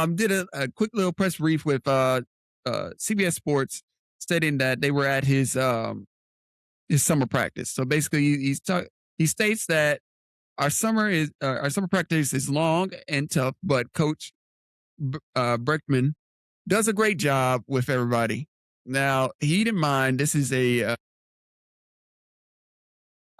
did a quick little press brief with CBS Sports, stating that they were at his summer practice. So basically, he states that our summer practice is long and tough, but Coach Breckman does a great job with everybody. Now, he didn't mind. This is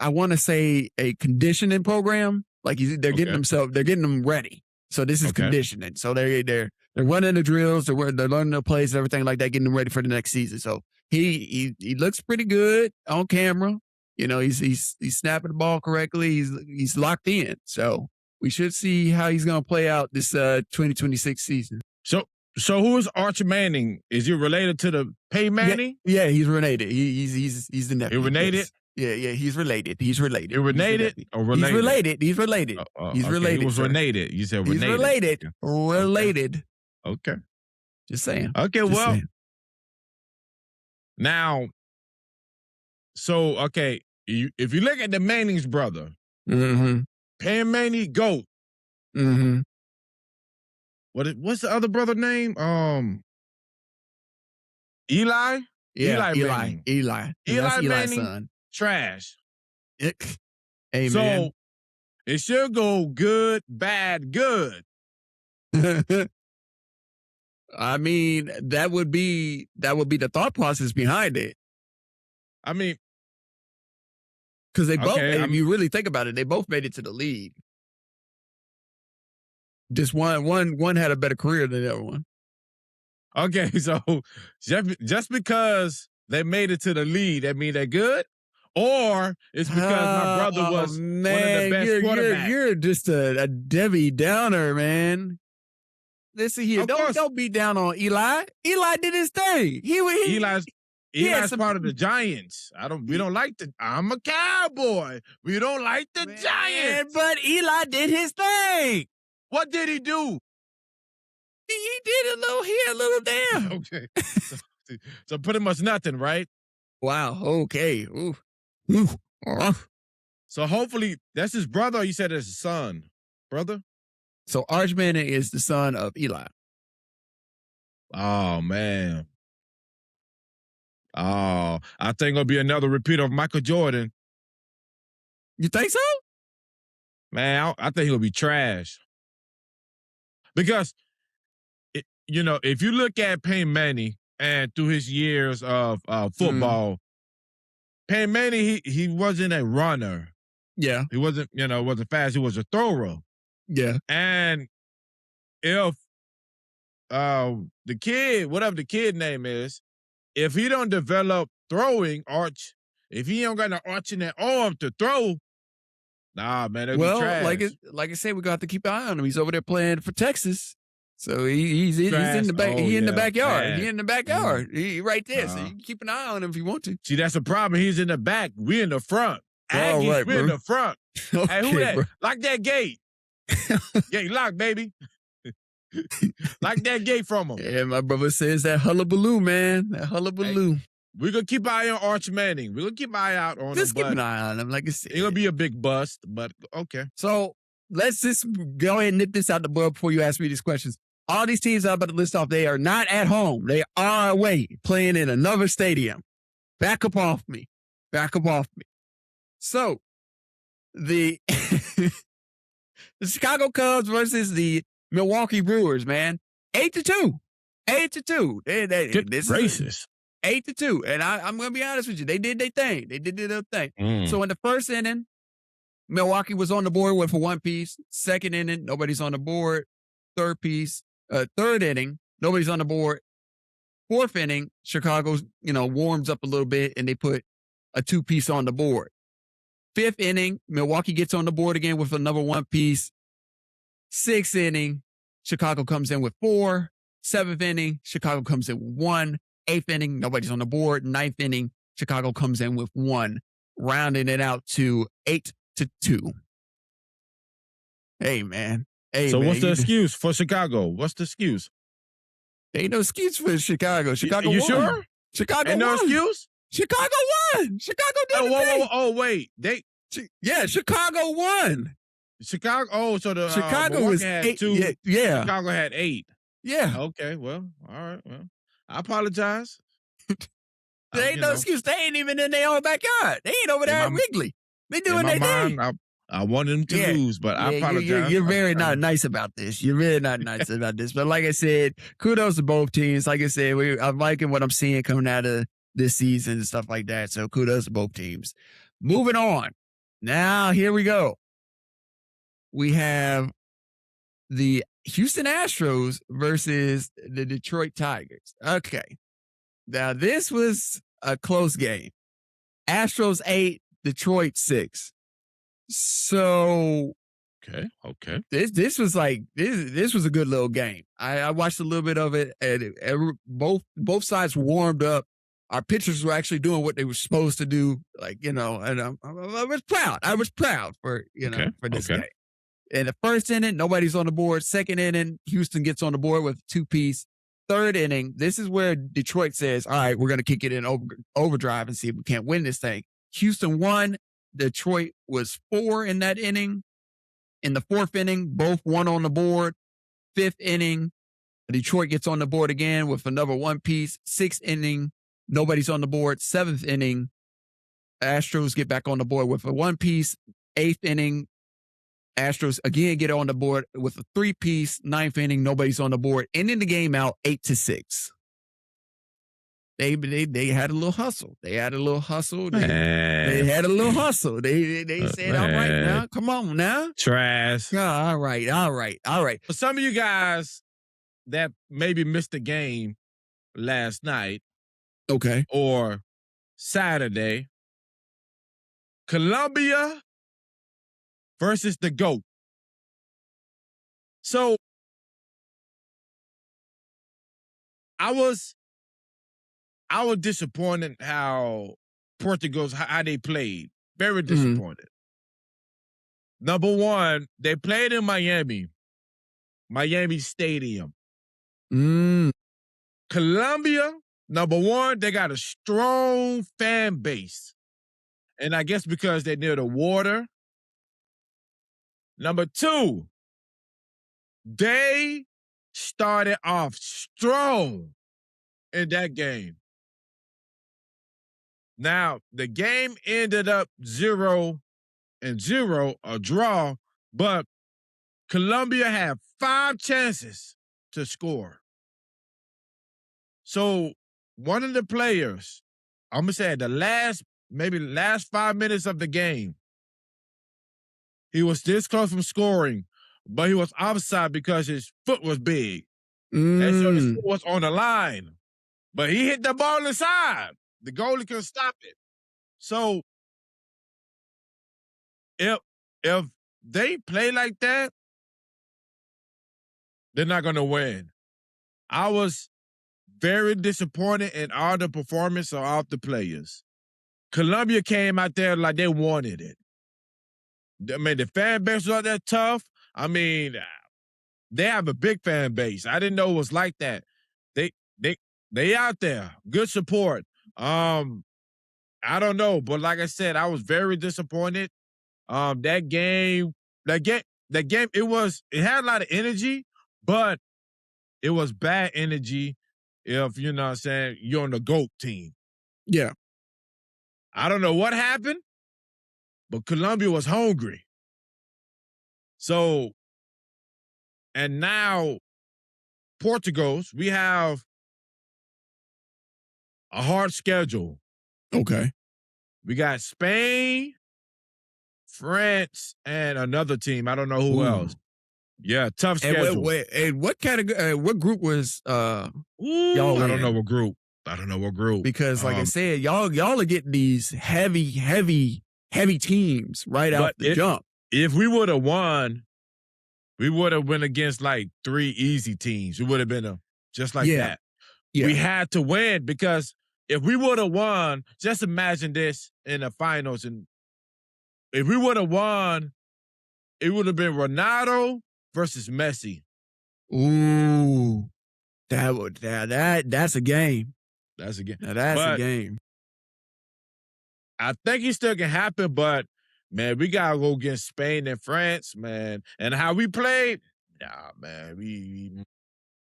I want to say a conditioning program. Like they're getting them ready. So this is conditioning. So they're running the drills, they're learning the plays and everything like that, getting them ready for the next season. So he looks pretty good on camera. You know, he's snapping the ball correctly. He's locked in. So we should see how he's going to play out this 2026 season. So who is Arch Manning? Is he related to the Peyton Manning? Yeah, he's related. He's the nephew. He related? Yeah, he's related. He's related. You're related or related? He's related. He's related. He was related. You said related. He's related. Related. Okay. Just saying. Okay, well. Now, so, okay, if you look at the Manning's brother, Peyton Manning, GOAT. Mm-hmm. What's the other brother name? Eli? Yeah, Eli. Eli Manning, son. Trash. Hey, so, man. It should go good, bad, good. I mean, that would be the thought process behind it. I mean, because they both, if you really think about it, they both made it to the league. Just one had a better career than the other one. Okay, so just because they made it to the league, that mean they're good? Or it's because my brother was one of the best quarterbacks? You're just a Debbie Downer, man. Listen here, don't beat down on Eli. Eli did his thing. Eli's part of the Giants. We don't like I'm a Cowboy. We don't like the Giants. But Eli did his thing. What did he do? He did a little damn. Okay. So pretty much nothing, right? Wow. Okay. Ooh. So hopefully that's his brother, or you said it's his son? Brother? So Arch Manning is the son of Eli. Oh, man. Oh, I think it'll be another repeat of Michael Jordan. You think so? Man, I think he'll be trash. Because, if you look at Peyton Manning and through his years of football, Peyton Manning, he wasn't a runner. Yeah. He wasn't fast. He was a thrower. Yeah. And if the kid, whatever the kid name is, if he don't develop throwing arch, if he don't got an arch in that arm to throw, nah, man, it'll be trash. Like I said, we're gonna have to keep an eye on him. He's over there playing for Texas. So he's in the back. In the backyard. Man. He in the backyard. He right there. So you can keep an eye on him if you want to. See, that's the problem. He's in the back. We in the front. Aggies, right, we're in the front. Okay, hey, who that? Bro. Lock that gate. Gate locked, baby. Lock that gate from him. Yeah, my brother says that hullabaloo, man. That hullabaloo. Hey, we're going to keep an eye on Arch Manning. We're going to keep an eye out on him. Just keep an eye on him, like I said. It's going to be a big bust, but okay. So let's just go ahead and nip this out the bud before you ask me these questions. All these teams I'm about to list off, they are not at home. They are away, playing in another stadium. Back up off me. So, the Chicago Cubs versus the Milwaukee Brewers, man. 8-2. 8-2. This racist. 8-2. And I'm going to be honest with you. They did their thing. They did their thing. So in the first inning, Milwaukee was on the board with for one piece. Second inning, nobody's on the board. Third inning, nobody's on the board. Fourth inning, Chicago, warms up a little bit and they put a 2-piece on the board. Fifth inning, Milwaukee gets on the board again with another 1-piece. Sixth inning, Chicago comes in with 4. Seventh inning, Chicago comes in with 1. Eighth inning, nobody's on the board. Ninth inning, Chicago comes in with 1, rounding it out to 8-2. Hey, man. So what's the excuse for Chicago? What's the excuse? Ain't no excuse for Chicago. Chicago you won. Sure? Chicago Ain't won. no excuse? Chicago won. Chicago did wait. Chicago won. Chicago. So the Chicago was had 8. 2. Yeah. Chicago had 8. Yeah. Okay, well, all right. Well, I apologize. There ain't no excuse. They ain't even in their own backyard. They ain't over there at Wrigley. They in doing my their thing. mind, I wanted them to Yeah. lose, but I Yeah, apologize. you're very not nice about this. You're really not nice about this. But like I said, kudos to both teams. Like I said, I'm liking what I'm seeing coming out of this season and stuff like that. So kudos to both teams. Moving on. Now, here we go. We have the Houston Astros versus the Detroit Tigers. Okay. Now, this was a close game. Astros 8, Detroit 6. So okay. This was like this was a good little game. I watched a little bit of it, and both sides warmed up. Our pitchers were actually doing what they were supposed to do, and I was proud. I was proud for for this game. In the first inning, nobody's on the board. Second inning, Houston gets on the board with a 2-piece. Third inning, this is where Detroit says, all right, we're going to kick it in overdrive and see if we can't win this thing. Houston won. Detroit was 4 in that inning. In the fourth inning, both won on the board. Fifth inning, Detroit gets on the board again with another 1-piece. Sixth inning, nobody's on the board. Seventh inning, Astros get back on the board with a 1-piece. Eighth inning, Astros again get on the board with a 3-piece. Ninth inning, nobody's on the board. Ending the game out 8-6. They had a little hustle. They had a little hustle. They had a little hustle. They said, all right, now, come on now. Trash. All right. For some of you guys that maybe missed the game last night. Okay. Or Saturday, Colombia versus the GOAT. So I was disappointed how Portugal's how they played. Very disappointed. Number one, they played in Miami Stadium. Colombia, number one, they got a strong fan base. And I guess because they're near the water. Number two, they started off strong in that game. Now, the game ended up 0-0, a draw, but Colombia had 5 chances to score. So one of the players, I'm going to say the last 5 minutes of the game, he was this close from scoring, but he was offside because his foot was big. And so his foot was on the line. But he hit the ball inside. The goalie couldn't stop it. So if they play like that, they're not going to win. I was very disappointed in all the performance of all the players. Colombia came out there like they wanted it. I mean, the fan base was out there tough. I mean, they have a big fan base. I didn't know it was like that. They out there. Good support. I don't know, but like I said, I was very disappointed. That game, it had a lot of energy, but it was bad energy if, you know what I'm saying, you're on the GOAT team. Yeah. I don't know what happened, but Colombia was hungry. So, and now Portugal's, we have a hard schedule. Okay. We got Spain, France, and another team. I don't know who else. Yeah, tough schedule. And what category? What group was y'all? I don't know what group. Because, like I said, y'all are getting these heavy teams right out the jump. If we would have won, we would have went against like 3 easy teams. It would have been just like that. Yeah. We had to win because if we would have won, just imagine this in the finals, and if we would have won, it would have been Ronaldo versus Messi. Ooh, that's a game. That's a game. Now that's a game. I think it still can happen, but man, we gotta go against Spain and France, man. And how we played, nah, man,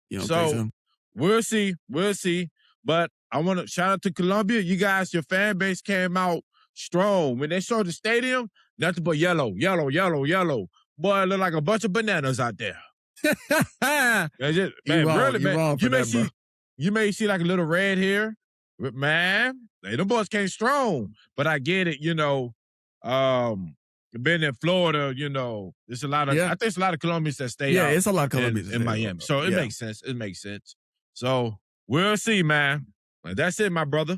You don't think so? We'll see. We'll see. But I want to shout out to Colombia. You guys, your fan base came out strong. When they showed the stadium, nothing but yellow, yellow, yellow, yellow. Boy, it looked like a bunch of bananas out there. Man, really, man. You may see like a little red here. But man, them boys came strong. But I get it, being in Florida, there's a lot of, I think it's a lot of Colombians that stay out. Yeah, it's a lot of Colombians in Miami. So it makes sense. It makes sense. So we'll see, man. That's it, my brother.